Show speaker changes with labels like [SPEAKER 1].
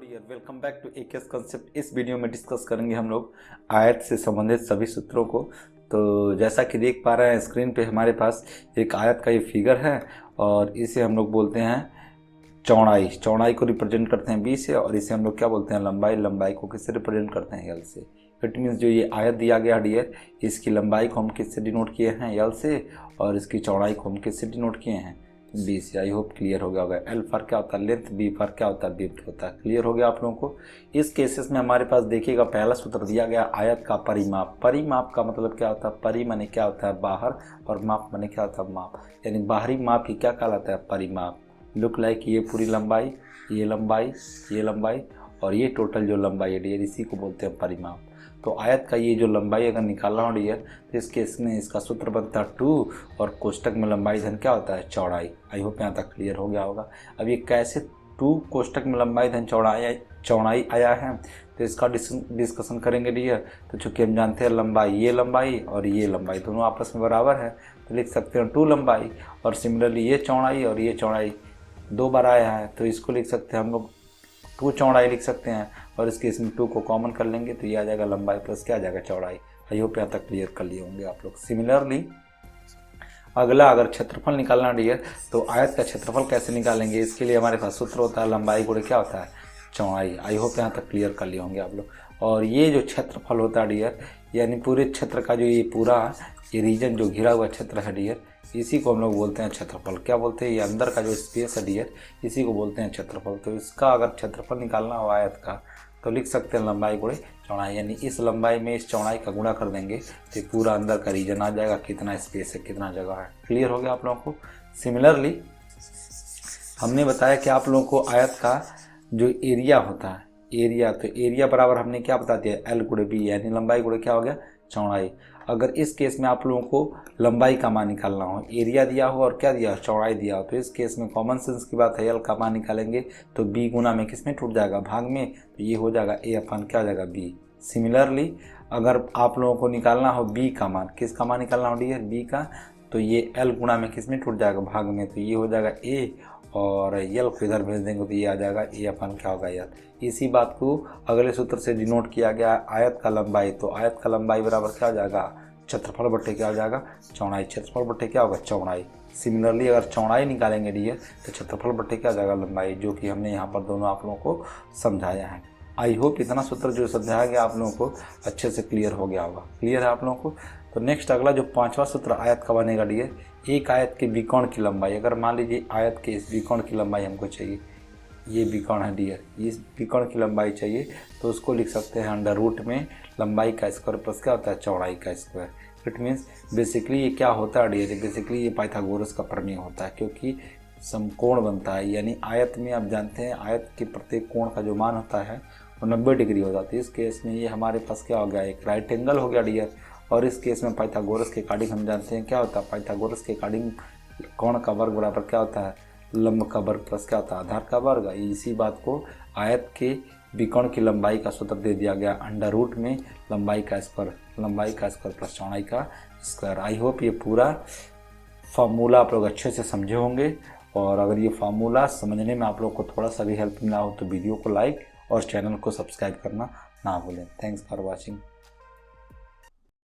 [SPEAKER 1] Dear, welcome back to AKS concept. इस video में discuss करेंगे हम लोग आयत से संबंधित सभी सूत्रों को। तो जैसा कि देख पा रहे हैं स्क्रीन पे हमारे पास एक आयत का ये फिगर है और इसे हम लोग बोलते हैं चौड़ाई। चौड़ाई को रिप्रेजेंट करते हैं बी से और इसे हम लोग क्या बोलते हैं लंबाई। लंबाई को किससे रिप्रेजेंट करते हैं एल से। इट मीन्स जो ये आयत दिया गया डियर, इसकी लंबाई को हम किससे डिनोट किए हैं एल से और इसकी चौड़ाई को हम किससे डिनोट किए हैं बी से। आई होप क्लियर हो गया होगा। एल फर क्या होता है लेंथ, बी फर क्या होता है विड्थ होता है। क्लियर हो गया आप लोगों को। इस केसेस में हमारे पास देखिएगा पहला सूत्र दिया गया आयत का परिमाप। परिमाप का मतलब क्या होता है, परि माने क्या होता है बाहर और माप माने क्या होता है माप, यानी बाहरी माप ही क्या कहलाता है परिमाप। लुक लाइक ये पूरी लंबाई, ये लंबाई, ये लंबाई और ये टोटल जो लंबाई है डियर, इसी को बोलते हैं परिमाप। तो आयत का ये जो लंबाई अगर निकालना हो डियर तो इस केस में इसका सूत्र बनता है 2 और कोष्टक में लंबाई धन क्या होता है चौड़ाई। आई होप यहाँ तक क्लियर हो गया होगा। अब ये कैसे 2 कोष्टक में लंबाई धन चौड़ाई आया है तो इसका डिस्कशन करेंगे डियर। तो चूँकि हम जानते हैं लंबाई, ये लंबाई और ये लंबाई दोनों आपस में बराबर है तो लिख सकते हैं 2 लंबाई। और सिमिलरली ये चौड़ाई और ये चौड़ाई 2 बार आया है तो इसको लिख सकते हैं हम लोग 2 चौड़ाई लिख सकते हैं और इसके इसमें 2 को कॉमन कर लेंगे तो ये आ जाएगा लंबाई प्लस क्या आ जाएगा चौड़ाई। आई होप यहाँ तक क्लियर कर लिए होंगे आप लोग। सिमिलरली अगला अगर क्षेत्रफल निकालना डियर तो आयत का क्षेत्रफल कैसे निकालेंगे, इसके लिए हमारे पास सूत्र होता है लंबाई गुणे क्या होता है चौड़ाई। आई होप यहाँ तक क्लियर कर लिए होंगे आप लोग। और ये जो क्षेत्रफल होता है डियर, यानी पूरे क्षेत्र का जो ये पूरा ये रीजन जो घिरा हुआ क्षेत्र है डियर, इसी को हम लोग बोलते हैं क्षेत्रफल। क्या बोलते हैं, ये अंदर का जो स्पेस है डियर, इसी को बोलते हैं क्षेत्रफल। तो इसका अगर क्षेत्रफल निकालना हो आयत का तो लिख सकते हैं लंबाई गुणे चौड़ाई, यानी इस लंबाई में इस चौड़ाई का गुणा कर देंगे तो पूरा अंदर का रीजन आ जाएगा, कितना स्पेस है कितना जगह है। क्लियर हो गया आप लोगों को। सिमिलरली हमने बताया कि आप लोगों को आयत का जो एरिया होता है, एरिया, तो एरिया बराबर हमने क्या बता दिया एल गुणे बी, यानी लंबाई गुणे क्या हो गया चौड़ाई। अगर इस केस में आप लोगों को लंबाई का मान निकालना हो, एरिया दिया हो और क्या दिया हो चौड़ाई दिया हो, तो इस केस में कॉमन सेंस की बात है एल का मान निकालेंगे तो बी गुना में किस में टूट जाएगा भाग में, तो ये हो जाएगा ए अपन क्या हो जाएगा बी। सिमिलरली अगर आप लोगों को निकालना हो बी का मान, किसका मान निकालना हो डियर बी का, तो ये एल गुना में किस में टूट जाएगा भाग में, तो ये हो जाएगा ए और यल को इधर भेज देंगे तो ये आ जाएगा ए अपन क्या होगा यल। इसी बात को अगले सूत्र से डिनोट किया गया आयत का लंबाई। तो आयत का लंबाई बराबर क्या हो जाएगा क्षेत्रफल बट्टे क्या हो जाएगा चौड़ाई। क्षेत्रफल बट्टे क्या होगा चौड़ाई। सिमिलरली अगर चौड़ाई निकालेंगे डियर तो क्षेत्रफल बट्टे क्या हो जाएगा लंबाई, जो कि हमने यहाँ पर दोनों आप लोगों को समझाया है। आई होप इतना सूत्र जो समझाया गया आप लोगों को अच्छे से क्लियर हो गया होगा। क्लियर है आप लोगों को। तो नेक्स्ट अगला जो 5वां सूत्र आयत का बनेगा डियर, एक आयत के विकोण की लंबाई। अगर मान लीजिए आयत के इस विकोण की लंबाई हमको चाहिए, ये विकोण है डियर, इस विकोण की लंबाई चाहिए तो उसको लिख सकते हैं अंडर रूट में लंबाई का स्क्वायर प्लस क्या होता है चौड़ाई का स्क्वायर। इट मीन्स बेसिकली ये क्या होता है डियर, बेसिकली ये पाइथागोरस का प्रमेय होता है, क्योंकि समकोण बनता है, यानी आयत में आप जानते हैं आयत के प्रत्येक कोण का जो मान होता है वो 90 डिग्री हो जाती है। इस केस में ये हमारे पास क्या हो गया एक राइट एंगल हो गया डियर। और इस केस में पाइथागोरस के अकॉर्डिंग हम जानते हैं क्या होता है, पाइथागोरस के अकॉर्डिंग कोण का वर्ग बराबर क्या होता है लंब का वर्ग प्लस क्या होता है आधार का वर्ग। इसी बात को आयत के विकोण की लंबाई का सूत्र दे दिया गया अंडर रूट में लंबाई का स्क्वायर प्लस चौड़ाई का स्क्वायर। आई होप ये पूरा फार्मूला आप लोग अच्छे से समझे होंगे। और अगर ये फार्मूला समझने में आप लोग को थोड़ा सा भी हेल्प मिला हो तो वीडियो को लाइक और चैनल को सब्सक्राइब करना ना भूलें। Thanks for watching.